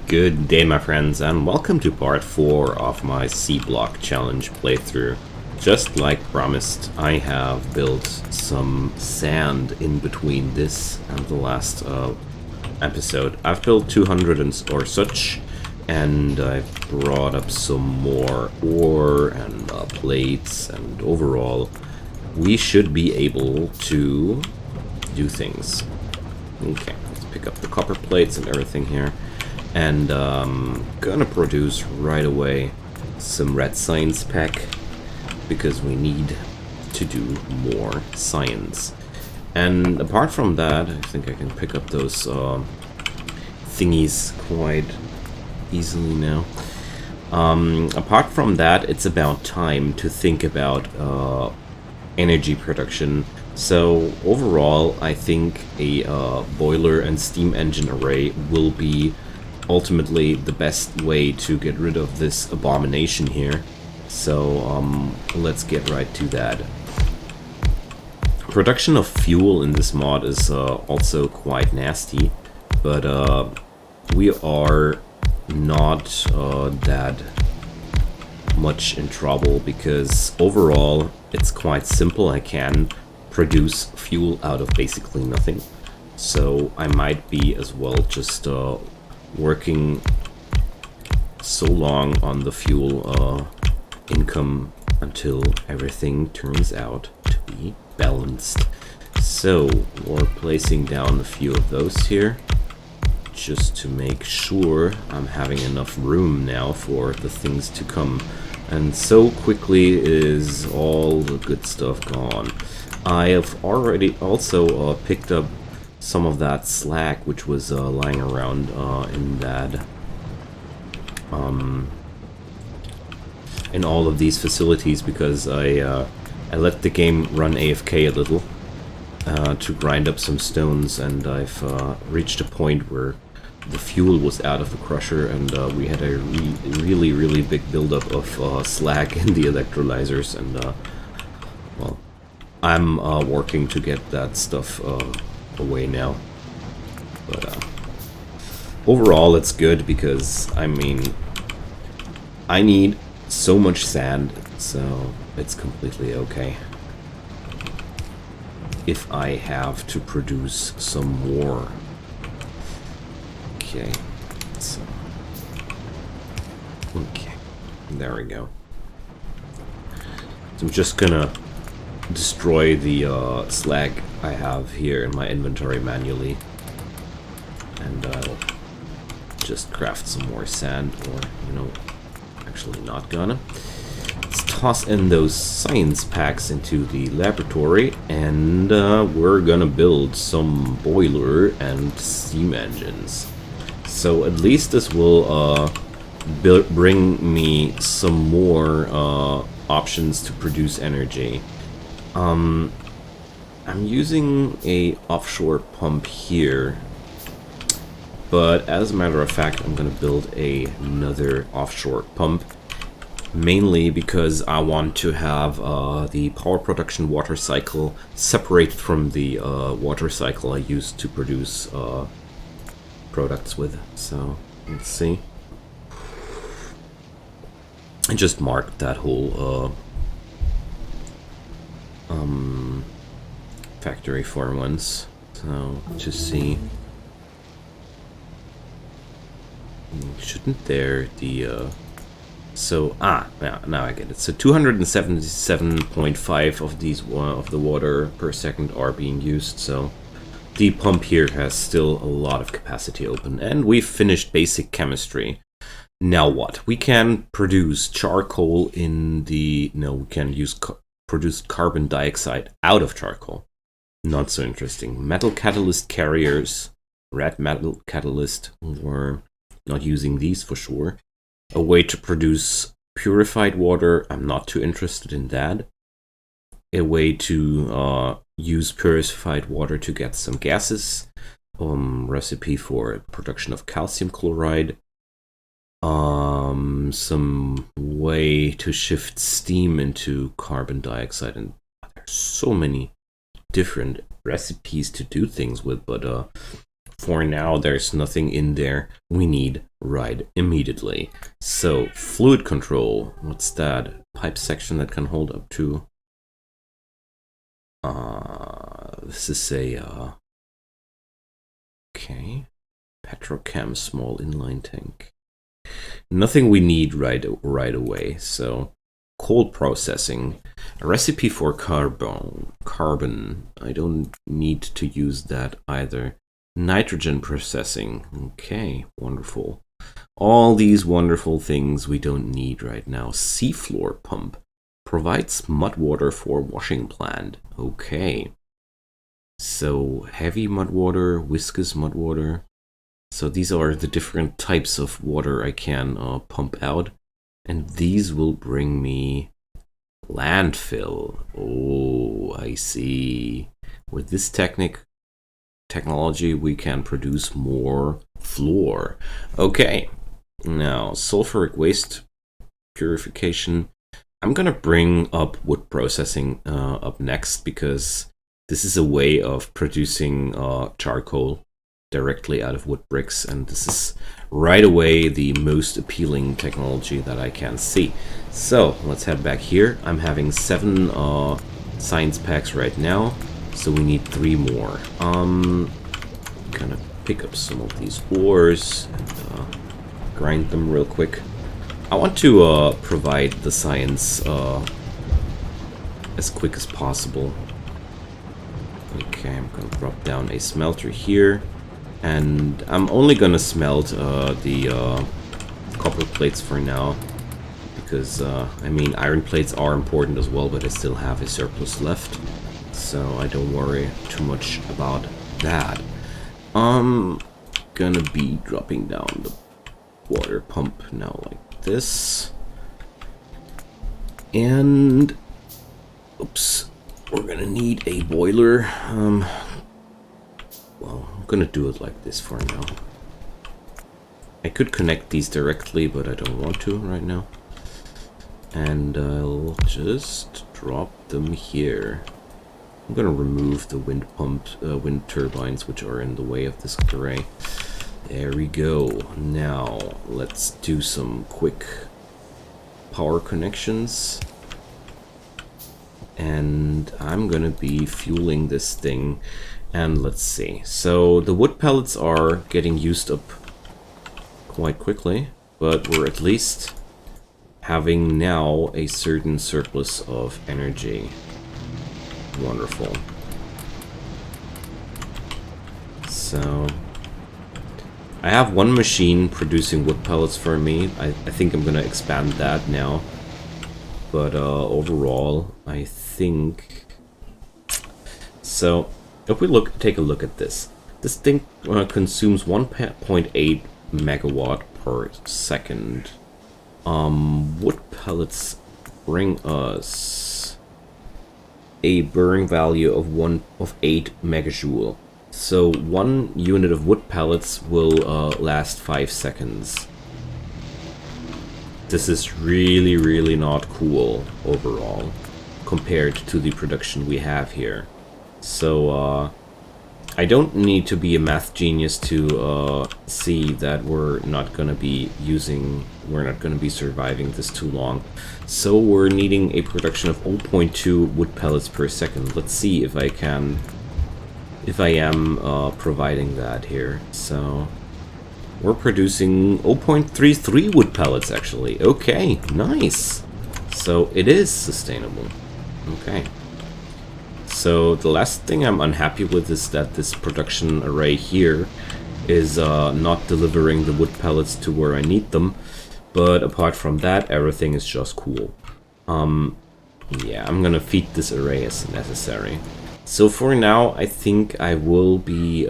Good day, my friends, and welcome to part 4 of my SeaBlock challenge playthrough. Just like promised, I have built some sand in between this and the last episode. I've built 200 or such, and I've brought up some more ore and plates, and overall, we should be able to do things. Okay, let's pick up the copper plates and everything here. And gonna produce right away some red science pack because we need to do more science. And apart from that, I think I can pick up those thingies quite easily now. Apart from that, it's about time to think about energy production. So overall, I think a boiler and steam engine array will be ultimately the best way to get rid of this abomination here. So let's get right to that. Production of fuel in this mod is also quite nasty, but we are not that much in trouble because overall it's quite simple. I can produce fuel out of basically nothing, so I might be as well just working so long on the fuel income until everything turns out to be balanced. So we're placing down a few of those here just to make sure I'm having enough room now for the things to come. And so quickly is all the good stuff gone. I have already also picked up some of that slag which was lying around in that in all of these facilities because I let the game run AFK a little to grind up some stones, and I've reached a point where the fuel was out of the crusher, and we had a really big buildup of slag in the electrolyzers, and well, I'm working to get that stuff away now, but overall it's good because I mean I need so much sand, so it's completely okay if I have to produce some more. Okay, so okay, there we go. So I'm just gonna destroy the slag I have here in my inventory manually, and I'll just craft some more sand, or you know, actually not gonna. Let's toss in those science packs into the laboratory, and we're gonna build some boiler and steam engines. So at least this will bring me some more options to produce energy. I'm using a offshore pump here, but as a matter of fact, I'm going to build another offshore pump, mainly because I want to have the power production water cycle separate from the water cycle I use to produce products with. So let's see. I just marked that whole factory for once, so to see. Shouldn't there the so now I get it. So 277.5 of these of the water per second are being used, so the pump here has still a lot of capacity open, and we've finished basic chemistry. Now what? We can produce charcoal in the we can produce carbon dioxide out of charcoal. Not so interesting. Metal catalyst carriers, red metal catalyst, we're not using these for sure. A way to produce purified water, I'm not too interested in that. A way to use purified water to get some gases. Recipe for production of calcium chloride. Some way to shift steam into carbon dioxide, and there's so many different recipes to do things with, but for now, there's nothing in there we need right immediately. So, fluid control, what's that? Pipe section that can hold up to... this is a... okay. Petrochem small inline tank. Nothing we need right away, so... Cold processing. A recipe for carbon. I don't need to use that either. Nitrogen processing. Okay, wonderful. All these wonderful things we don't need right now. Seafloor pump. Provides mud water for washing plant. Okay. So, heavy mud water, viscous mud water. So these are the different types of water I can pump out. And these will bring me landfill. Oh, I see. With this technology, we can produce more floor. Okay. Now, sulfuric waste purification. I'm gonna bring up wood processing up next, because this is a way of producing charcoal directly out of wood bricks, and this is right away the most appealing technology that I can see. So let's head back here. I'm having 7 science packs right now, so we need 3 more. Gonna pick up some of these ores and grind them real quick. I want to provide the science as quick as possible. Okay, I'm gonna drop down a smelter here. And I'm only gonna smelt the copper plates for now, because I mean, iron plates are important as well, but I still have a surplus left, so I don't worry too much about that. I'm gonna be dropping down the water pump now like this, and oops, we're gonna need a boiler. Well, I'm gonna do it like this for now. I could connect these directly, but I don't want to right now. And I'll just drop them here. I'm gonna remove the wind turbines, which are in the way of this array. There we go. Now, let's do some quick power connections. And I'm gonna be fueling this thing. And let's see. So the wood pellets are getting used up quite quickly, but we're at least having now a certain surplus of energy. Wonderful. So I have one machine producing wood pellets for me. I think I'm gonna expand that now. But overall, I think so. If we take a look at this, this thing consumes 1.8 megawatt per second. Wood pellets bring us a burning value of 8 megajoule. So 1 unit of wood pellets will last 5 seconds. This is really, really not cool overall compared to the production we have here. So, I don't need to be a math genius to see that we're not going to be surviving this too long. So we're needing a production of 0.2 wood pellets per second. Let's see if I am providing that here. So we're producing 0.33 wood pellets actually. Okay, nice. So it is sustainable. Okay. So the last thing I'm unhappy with is that this production array here is not delivering the wood pellets to where I need them. But apart from that, everything is just cool. Yeah, I'm gonna feed this array as necessary. So for now, I think I will be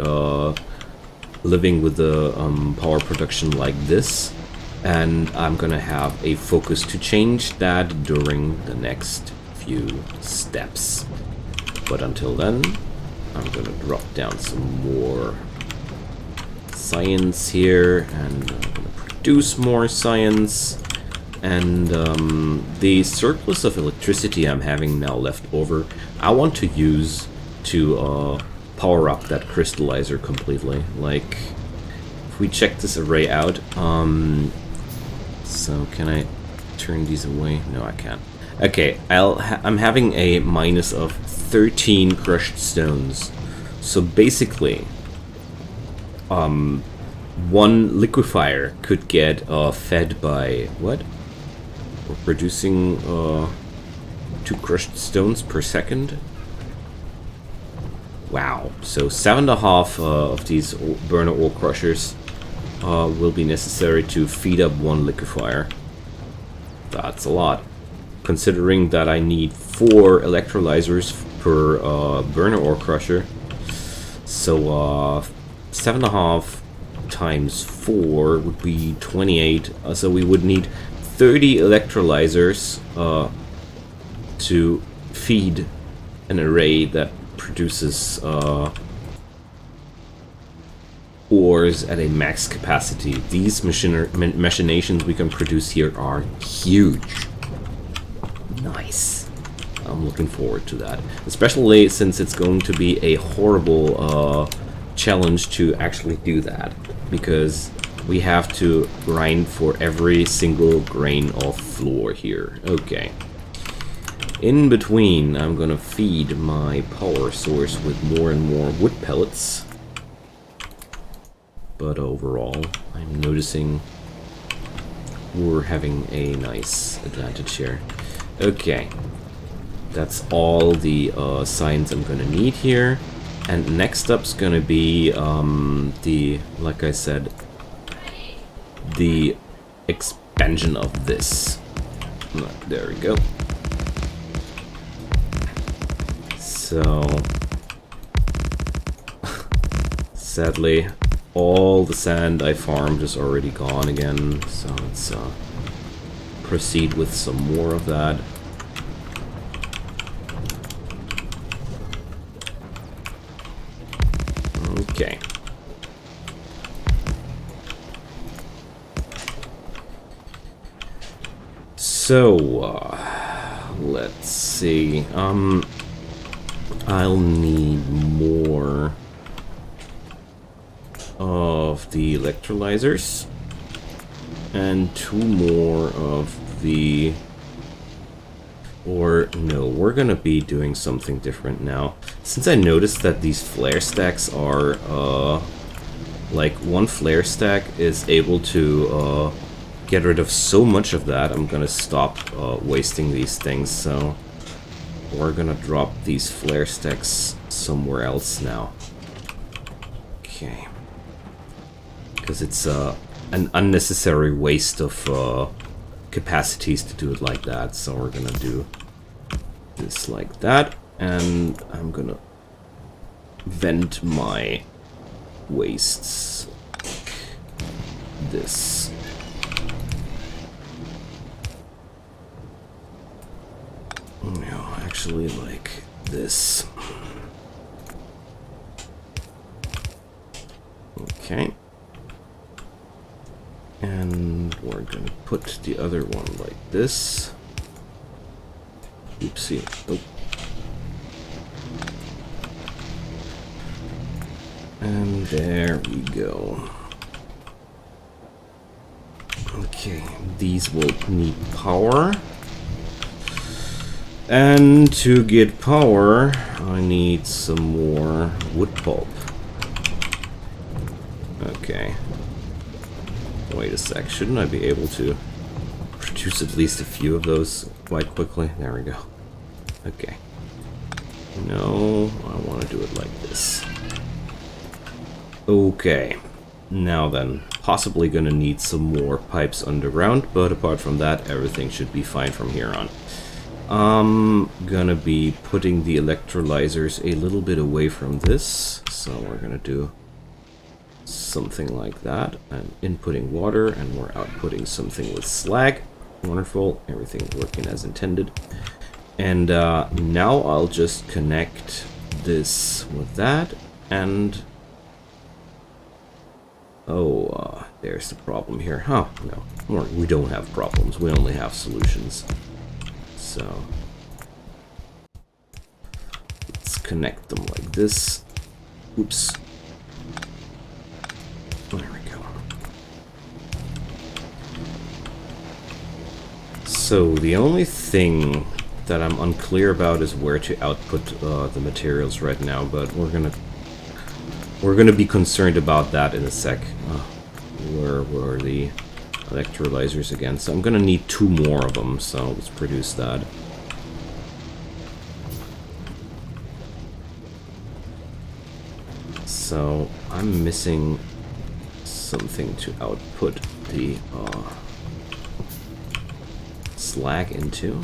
living with the power production like this. And I'm gonna have a focus to change that during the next few steps. But until then, I'm gonna drop down some more science here, and I'm gonna produce more science. And the surplus of electricity I'm having now left over, I want to use to power up that crystallizer completely. Like, if we check this array out, so can I turn these away? No, I can't. Okay, I'm having a minus of 13 crushed stones. So basically, one liquefier could get fed by what? We're producing 2 crushed stones per second. Wow. So 7.5 of these burner ore crushers will be necessary to feed up one liquefier. That's a lot. Considering that I need 4 electrolyzers per burner ore crusher. So 7.5 times 4 would be 28. So we would need 30 electrolyzers to feed an array that produces ores at a max capacity. These machinations we can produce here are huge. Nice. I'm looking forward to that. Especially since it's going to be a horrible challenge to actually do that. Because we have to grind for every single grain of floor here. Okay. In between, I'm gonna feed my power source with more and more wood pellets. But overall, I'm noticing we're having a nice advantage here. Okay. That's all the science I'm gonna need here. And next up's gonna be like I said, the expansion of this. There we go. So, sadly, all the sand I farmed is already gone again, so let's proceed with some more of that. Okay. So, let's see. I'll need more of the electrolyzers and 2 more of the... Or, no, we're gonna be doing something different now. Since I noticed that these flare stacks are, like, one flare stack is able to, get rid of so much of that, I'm gonna stop, wasting these things, so... We're gonna drop these flare stacks somewhere else now. Okay. Because it's, an unnecessary waste of, capacities to do it like that, so we're gonna do this like that, and I'm gonna vent my wastes like this. No, actually like this. Okay. And we're gonna put the other one like this. Oopsie. Oh. And there we go. Okay, these will need power. And to get power, I need some more wood pulp. Okay. Wait a sec, shouldn't I be able to produce at least a few of those quite quickly? There we go. Okay. No, I want to do it like this. Okay. Now then, possibly gonna need some more pipes underground, but apart from that, everything should be fine from here on. I'm gonna be putting the electrolyzers a little bit away from this, so we're gonna do something like that. I'm inputting water and we're outputting something with slag. Wonderful, everything's working as intended. And now I'll just connect this with that, and there's the problem here. Huh, no, we don't have problems, we only have solutions. So let's connect them like this, Oops. There we go. So the only thing that I'm unclear about is where to output the materials right now, but we're gonna be concerned about that in a sec. Where were the electrolyzers again? So I'm gonna need 2 more of them, so let's produce that. So I'm missing something to output the slag into.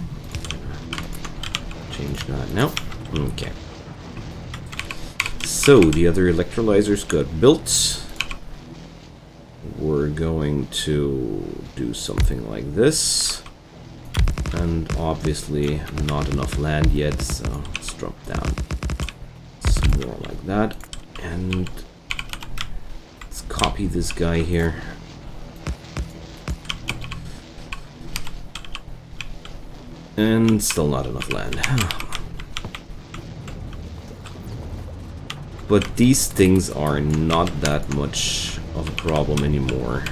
Change that now. Okay. So the other electrolyzers got built. We're going to do something like this. And obviously not enough land yet, so let's drop down some more like that. And let's copy this guy here. And still not enough land. But these things are not that much of a problem anymore.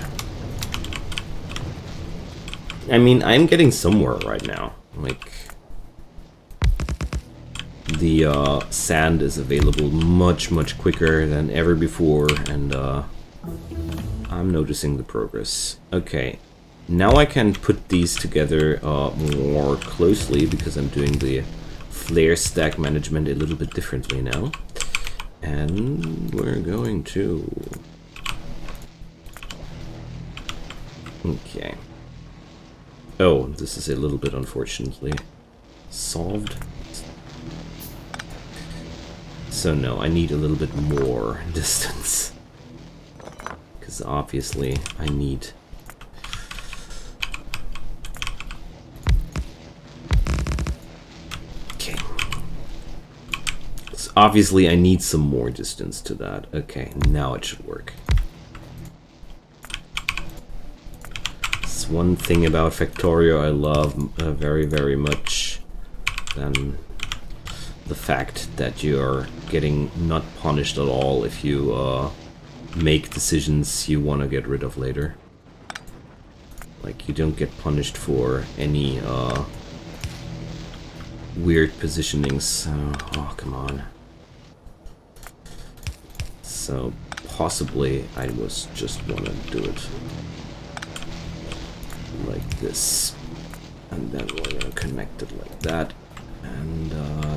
I mean, I'm getting somewhere right now. Like, the sand is available much quicker than ever before, and I'm noticing the progress. Okay, now I can put these together more closely because I'm doing the flare stack management a little bit differently now. And we're going to... Okay. Oh, this is a little bit unfortunately solved. So no, I need a little bit more distance. Because obviously I need... Okay. So obviously I need some more distance to that. Okay, now it should work. It's one thing about Factorio I love very much. Than the fact that you're getting not punished at all if you make decisions you want to get rid of later. Like, you don't get punished for any weird positionings. Oh, come on. So, possibly I was just want to do it like this. And then we're going to connect it like that. And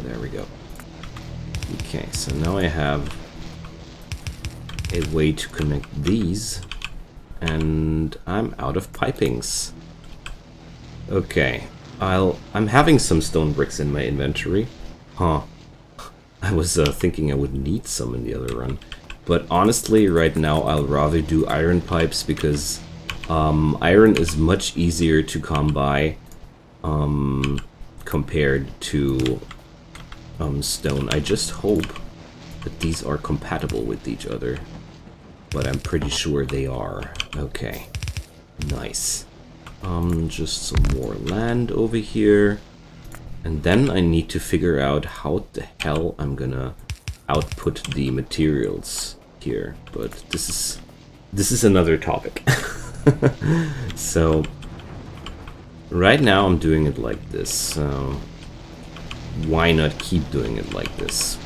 there we go. Okay, so now I have a way to connect these, and I'm out of pipings. Okay, I'm having some stone bricks in my inventory. Huh. I was thinking I would need some in the other run. But honestly, right now I'll rather do iron pipes because iron is much easier to come by compared to stone. I just hope that these are compatible with each other, but I'm pretty sure they are. Okay, nice. Just some more land over here, and then I need to figure out how the hell I'm gonna output the materials here, but this is another topic. So right now I'm doing it like this, so why not keep doing it like this?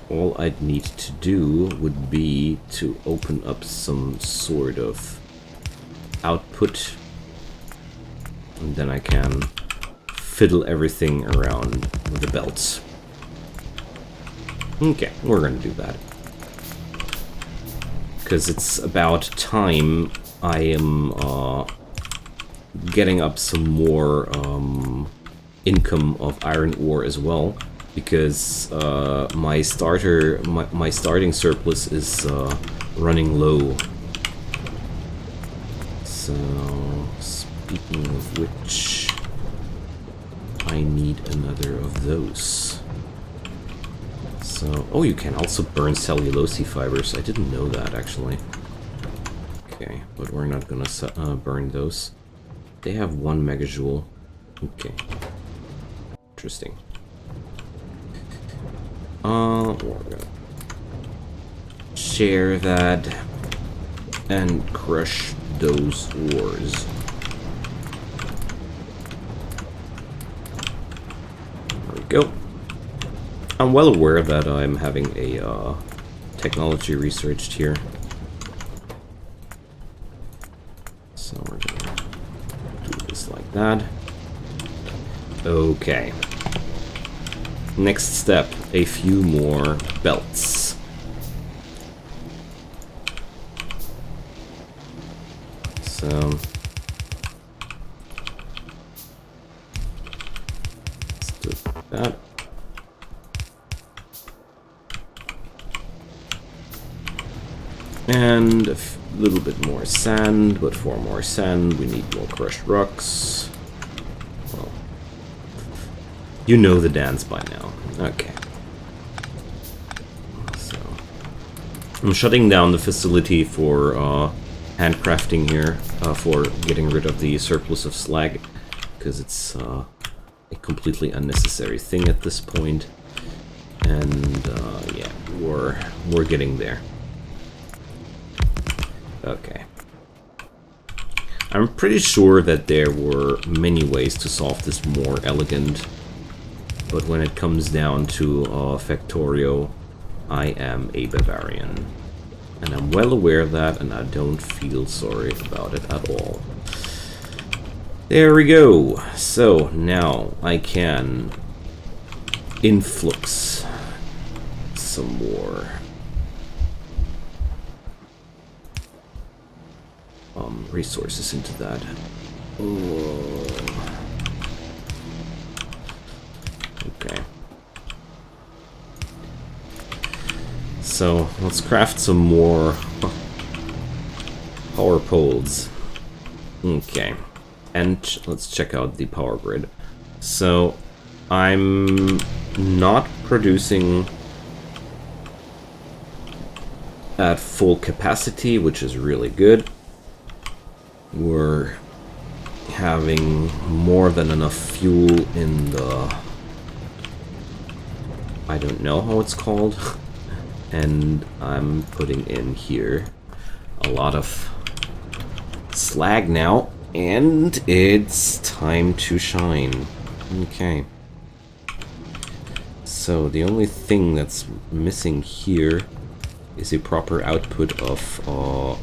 All I'd need to do would be to open up some sort of output, and then I can fiddle everything around with the belts. Okay, we're gonna do that. Because it's about time I am getting up some more income of iron ore as well, because my starting surplus is running low. So speaking of which, I need another of those. So, oh, you can also burn cellulose fibers. I didn't know that actually. Okay, but we're not gonna burn those. They have 1 megajoule. Okay. Interesting. We're gonna share that and crush those ores. There we go. I'm well aware that I'm having a technology researched here. So we're gonna do this like that. Okay. Next step, a few more belts. So let's do that. And a little bit more sand, but for more sand we need more crushed rocks. Well, you know the dance by now. Okay. So I'm shutting down the facility for handcrafting here, for getting rid of the surplus of slag, because it's a completely unnecessary thing at this point. And yeah, we're getting there. Okay. I'm pretty sure that there were many ways to solve this more elegant, but when it comes down to Factorio, I am a Bavarian. And I'm well aware of that, and I don't feel sorry about it at all. There we go. So now I can influx some more resources into that. Oh. Okay. So let's craft some more power poles. Okay. And let's check out the power grid. So I'm not producing at full capacity, which is really good. We're having more than enough fuel in the... I don't know how it's called. And I'm putting in here a lot of slag now. And it's time to shine. Okay. So the only thing that's missing here is a proper output of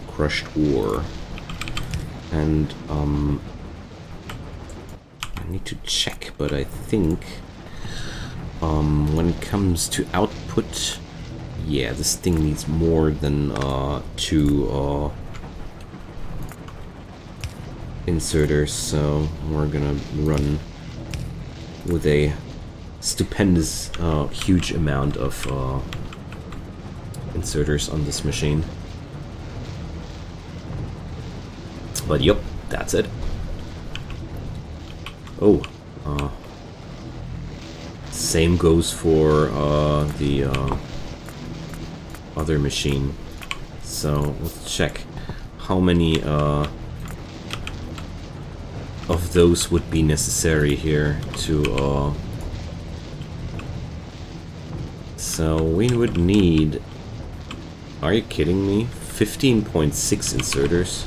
crushed ore. And I need to check, but I think when it comes to output, yeah, this thing needs more than 2 inserters, so we're gonna run with a stupendous, huge amount of inserters on this machine. But yep, that's it. Oh, same goes for the other machine. So let's check how many of those would be necessary here to so we would need, are you kidding me, 15.6 inserters.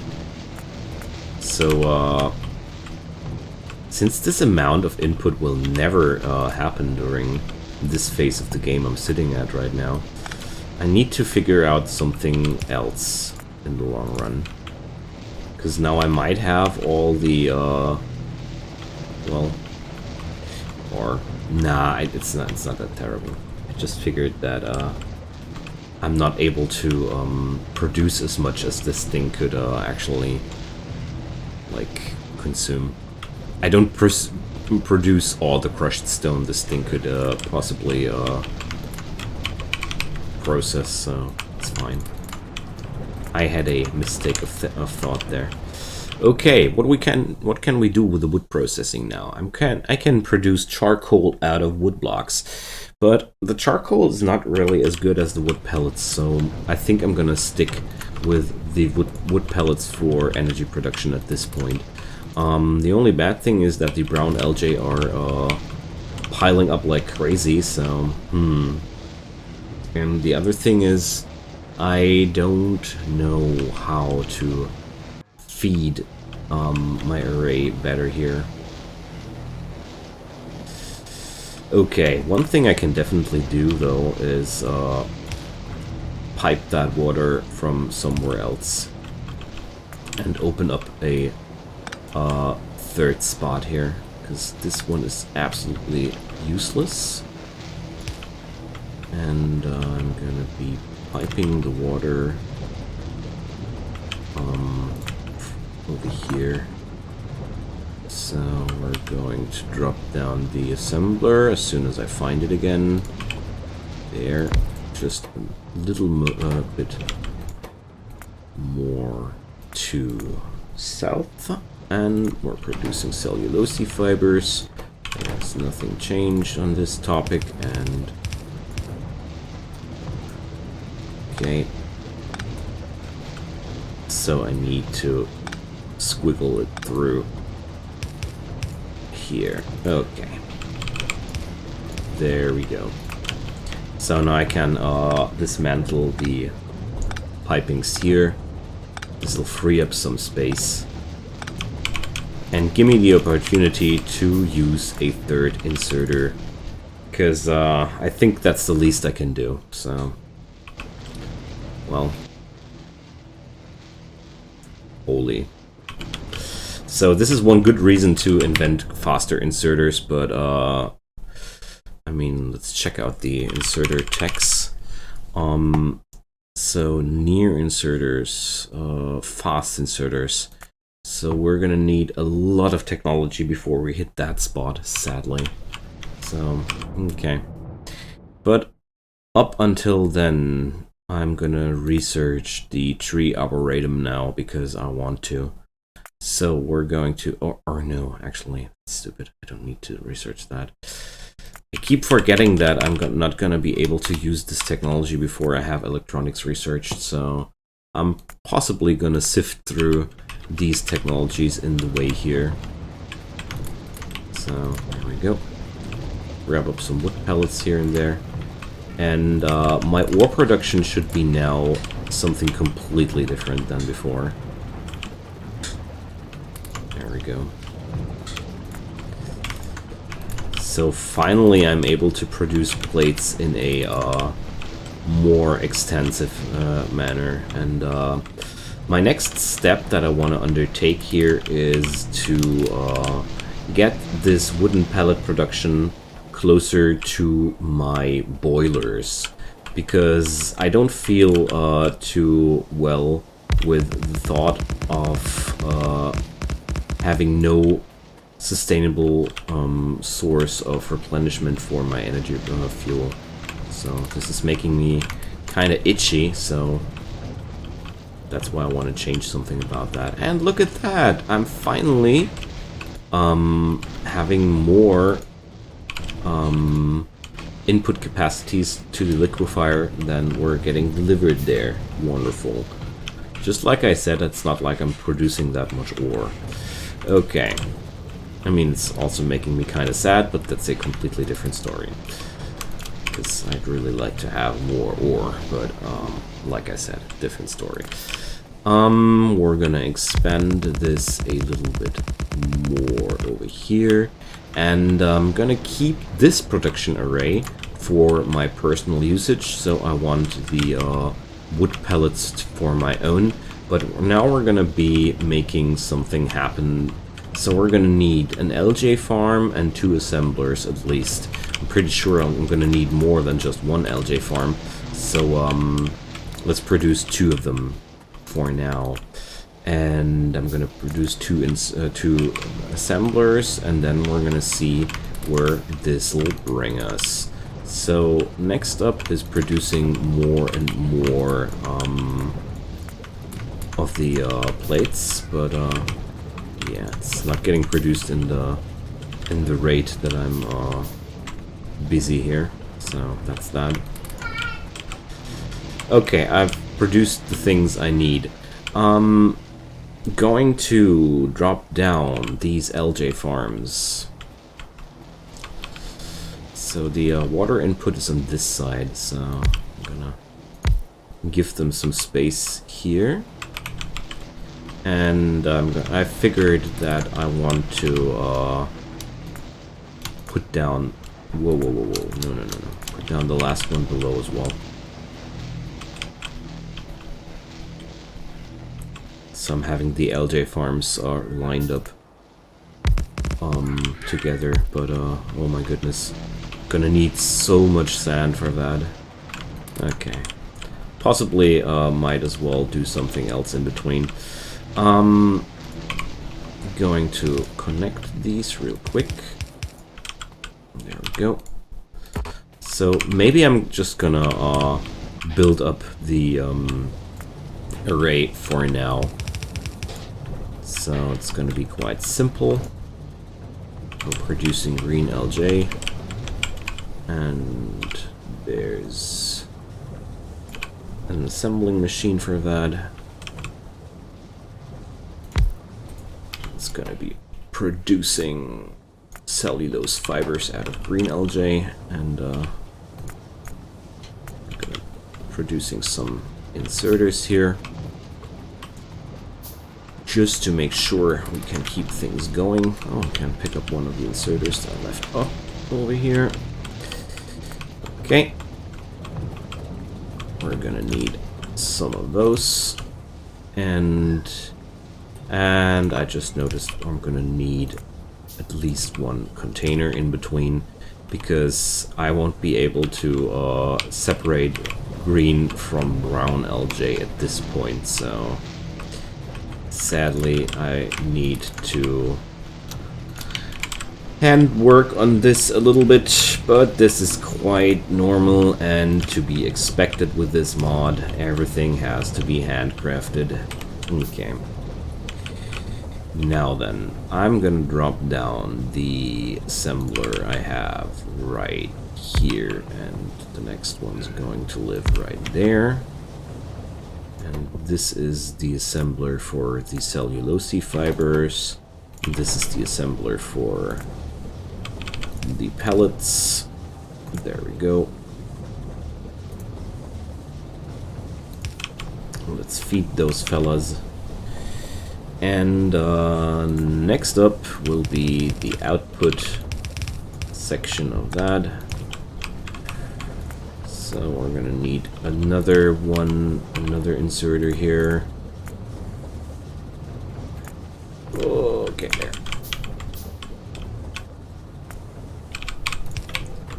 So since this amount of input will never happen during this phase of the game I'm sitting at right now, I need to figure out something else in the long run. Because now I might have all the, well, or, nah, it's not that terrible. I just figured that I'm not able to produce as much as this thing could actually, like, consume. I don't produce all the crushed stone this thing could possibly process, so it's fine. I had a mistake of thought there. Okay, what can we do with the wood processing now? I can produce charcoal out of wood blocks, but the charcoal is not really as good as the wood pellets, so I think I'm gonna stick with the wood pellets for energy production at this point. The only bad thing is that the brown algae are piling up like crazy, so And the other thing is, I don't know how to feed my array better here. Okay, one thing I can definitely do though is pipe that water from somewhere else and open up a third spot here, because this one is absolutely useless. And I'm gonna be piping the water over here. So we're going to drop down the assembler as soon as I find it again. There, just a little bit more to south, and we're producing cellulose fibers. There's nothing changed on this topic, and okay. So I need to squiggle it through here. Okay. There we go. So now I can dismantle the pipings here. This will free up some space and give me the opportunity to use a third inserter, because I think that's the least I can do. So, well, holy. So this is one good reason to invent faster inserters, but I mean, let's check out the inserter techs. So near inserters, fast inserters. So we're gonna need a lot of technology before we hit that spot, sadly. So, okay. But up until then, I'm gonna research the tree arboretum now because I want to. So we're going to, or no, actually, that's stupid. I don't need to research that. I keep forgetting that I'm not going to be able to use this technology before I have electronics researched, so I'm possibly going to sift through these technologies in the way here. So, there we go. Grab up some wood pellets here and there. And my ore production should be now something completely different than before. There we go. So finally I'm able to produce plates in a more extensive manner. And my next step that I want to undertake here is to get this wooden pellet production closer to my boilers, because I don't feel too well with the thought of having no sustainable source of replenishment for my energy fuel. So this is making me kind of itchy, so that's why I want to change something about that. And look at that! I'm finally having more input capacities to the liquefier than we're getting delivered there. Wonderful. Just like I said, it's not like I'm producing that much ore. Okay. I mean, it's also making me kind of sad, but that's a completely different story. Because I'd really like to have more ore, but like I said, different story. We're gonna expand this a little bit more over here. And I'm gonna keep this production array for my personal usage, so I want the wood pellets for my own. But now we're gonna be making something happen. So we're gonna need an LJ farm and 2 assemblers at least. I'm pretty sure I'm gonna need more than just one LJ farm. So let's produce 2 of them for now. And I'm gonna produce 2 assemblers, and then we're gonna see where this will bring us. So next up is producing more and more of the plates, but yeah, it's not getting produced in the rate that I'm busy here. So that's that. Okay, I've produced the things I need. Going to drop down these LJ farms. So the water input is on this side, so I'm gonna give them some space here. And I figured that I want to put down... Whoa. No. Put down the last one below as well. So I'm having the LJ farms lined up together, but oh my goodness, gonna need so much sand for that. Okay, possibly might as well do something else in between. Going to connect these real quick. There we go. So maybe I'm just gonna build up the array for now. So it's going to be quite simple. We're producing green LJ, and there's an assembling machine for that. It's going to be producing cellulose fibers out of green LJ, and producing some inserters here, just to make sure we can keep things going. Oh, I can pick up one of the inserters that I left up over here. Okay. We're gonna need some of those. And I just noticed I'm gonna need at least one container in between, because I won't be able to separate green from brown LJ at this point, so sadly I need to hand work on this a little bit, but this is quite normal and to be expected with this mod. Everything has to be handcrafted. Okay. Now then, I'm gonna drop down the assembler I have right here, and the next one's going to live right there. And this is the assembler for the cellulose fibers. And this is the assembler for the pellets. There we go. Let's feed those fellas. And next up will be the output section of that. So we're gonna need another inserter here. Okay, there.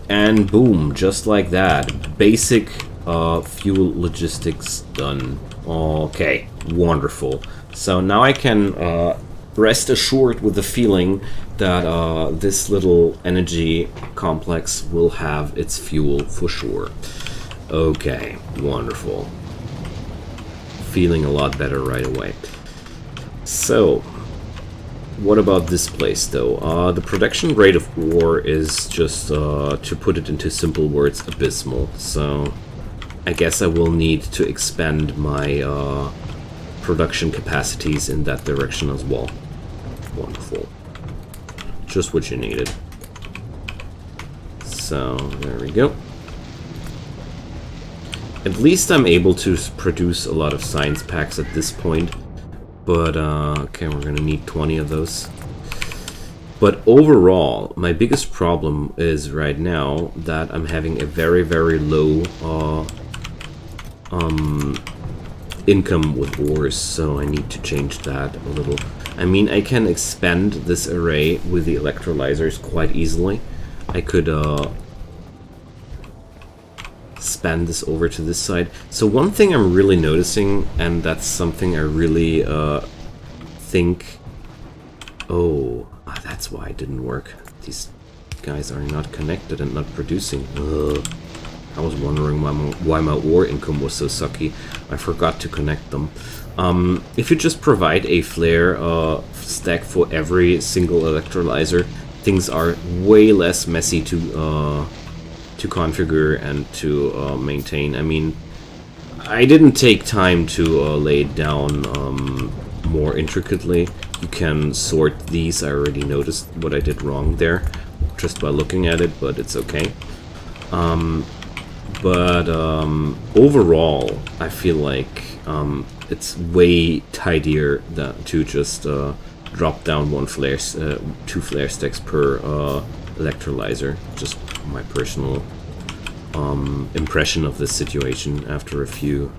And boom, just like that. Basic fuel logistics done. Okay, wonderful. So now I can rest assured with the feeling that this little energy complex will have its fuel for sure. Okay, wonderful. Feeling a lot better right away. So, what about this place though? The production rate of ore is just, to put it into simple words, abysmal. So, I guess I will need to expand my production capacities in that direction as well. Wonderful. Just what you needed. So, there we go. At least I'm able to produce a lot of science packs at this point. But, okay, we're gonna need 20 of those. But overall, my biggest problem is right now that I'm having a very, very low income with ores, so I need to change that a little. I mean, I can expand this array with the electrolyzers quite easily. I could span this over to this side. So one thing I'm really noticing, and that's something I really think... Oh, that's why it didn't work. These guys are not connected and not producing. Ugh. I was wondering why my ore income was so sucky. I forgot to connect them. If you just provide a flare stack for every single electrolyzer, things are way less messy to configure and to maintain. I mean, I didn't take time to lay it down more intricately. You can sort these. I already noticed what I did wrong there just by looking at it, but it's okay. But overall, I feel like it's way tidier to just drop down two flare stacks per electrolyzer. Just my personal impression of this situation after a few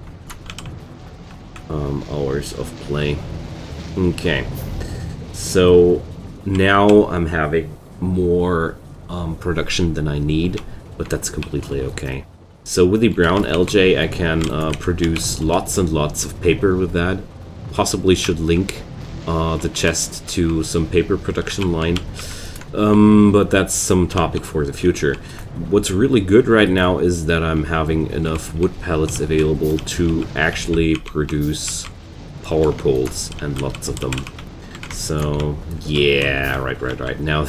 hours of play. Okay, so now I'm having more production than I need, but that's completely okay. So with the brown LJ, I can produce lots and lots of paper with that. Possibly should link the chest to some paper production line, but that's some topic for the future. What's really good right now is that I'm having enough wood pellets available to actually produce power poles, and lots of them. So yeah, right. Now,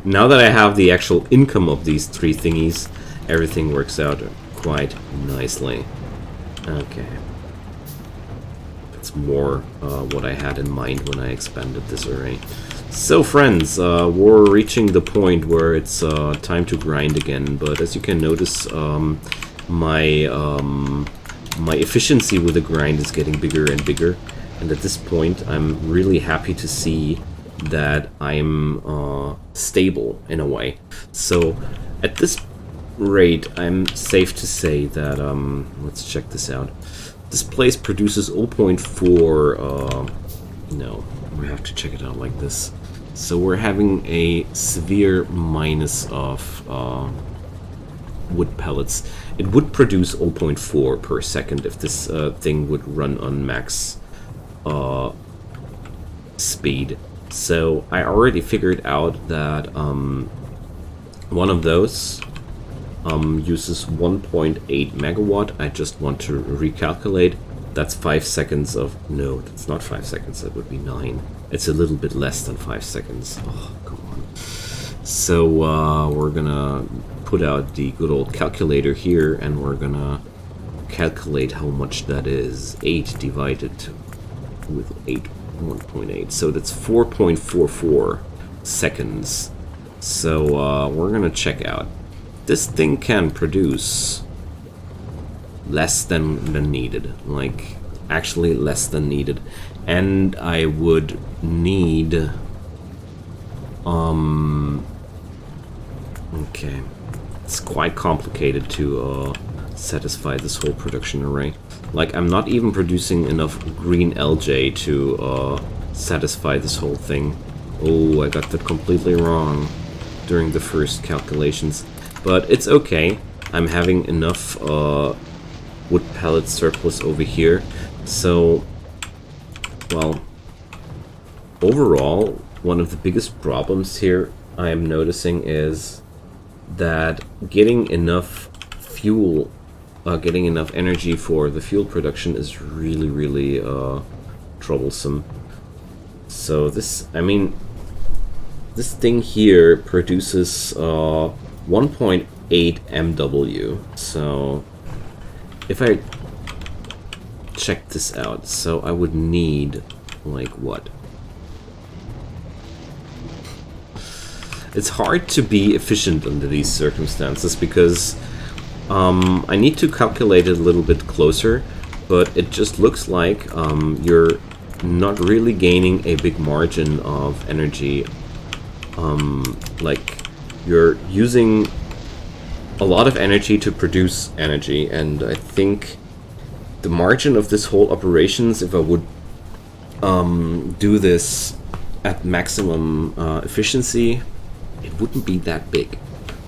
now that I have the actual income of these three thingies, everything works out quite nicely. Okay. That's more what I had in mind when I expanded this array. So friends, we're reaching the point where it's time to grind again, but as you can notice, my efficiency with the grind is getting bigger and bigger, and at this point I'm really happy to see that I'm stable in a way. So at this rate, I'm safe to say that, let's check this out. This place produces 0.4, no, we have to check it out like this. So we're having a severe minus of wood pellets. It would produce 0.4 per second if this thing would run on max speed. So I already figured out that one of those uses 1.8 megawatt. I just want to recalculate. That's 5 seconds of... No, that's not 5 seconds. That would be 9. It's a little bit less than 5 seconds. Oh, come on. So we're gonna put out the good old calculator here, and we're gonna calculate how much that is. 8 divided with 1.8. So that's 4.44 seconds. So we're gonna check out. This thing can produce less than needed, like actually less than needed, and I would need okay, it's quite complicated to satisfy this whole production array. Like, I'm not even producing enough green LJ to satisfy this whole thing. Oh, I got that completely wrong during the first calculations. But it's okay. I'm having enough wood pellet surplus over here. So, well, overall, one of the biggest problems here I am noticing is that getting enough fuel, getting enough energy for the fuel production is really, really troublesome. So this, I mean, this thing here produces 1.8 MW. So if I check this out, so I would need like what? It's hard to be efficient under these circumstances because I need to calculate it a little bit closer, but it just looks like you're not really gaining a big margin of energy. Like, you're using a lot of energy to produce energy, and I think the margin of this whole operations, if I would do this at maximum efficiency, it wouldn't be that big.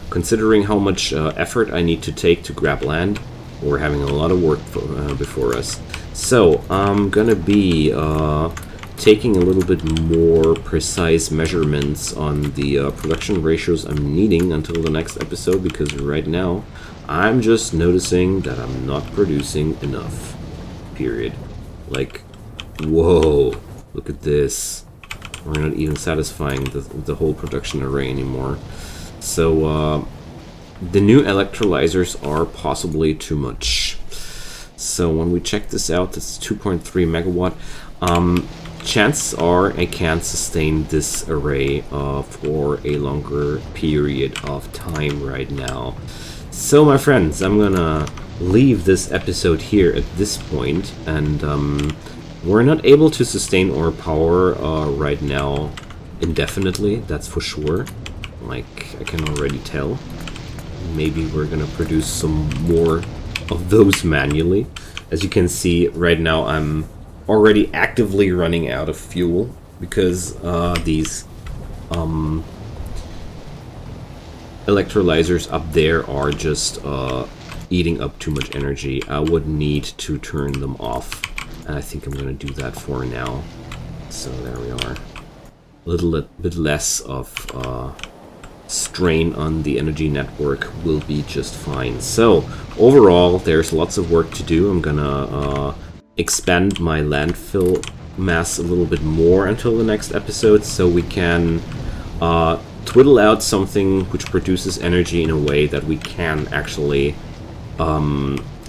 Considering how much effort I need to take to grab land, we're having a lot of work before us. So I'm gonna be taking a little bit more precise measurements on the production ratios I'm needing until the next episode, because right now I'm just noticing that I'm not producing enough, period. Like, whoa, look at this. We're not even satisfying the whole production array anymore. So the new electrolyzers are possibly too much. So when we check this out, it's 2.3 megawatt. Chances are I can't sustain this array for a longer period of time right now. So my friends, I'm gonna leave this episode here at this point, and we're not able to sustain our power right now indefinitely, that's for sure. Like, I can already tell. Maybe we're gonna produce some more of those manually. As you can see, right now I'm already actively running out of fuel because these electrolyzers up there are just eating up too much energy. I would need to turn them off, and I think I'm gonna do that for now. So there we are. A little bit less of strain on the energy network will be just fine. So overall, there's lots of work to do. I'm gonna expand my landfill mass a little bit more until the next episode, so we can twiddle out something which produces energy in a way that we can actually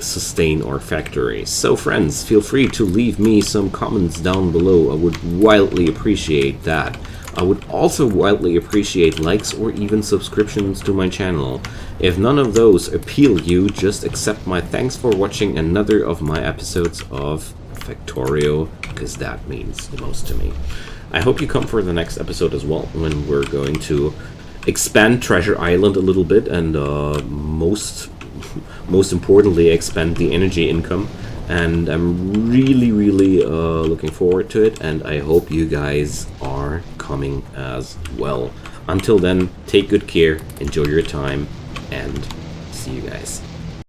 sustain our factory. So friends, feel free to leave me some comments down below. I would wildly appreciate that. I would also wildly appreciate likes or even subscriptions to my channel. If none of those appeal you, just accept my thanks for watching another of my episodes of Factorio, because that means the most to me. I hope you come for the next episode as well, when we're going to expand Treasure Island a little bit, and most importantly, expand the energy income. And I'm really looking forward to it, and I hope you guys are coming as well. Until then, take good care, enjoy your time, and see you guys.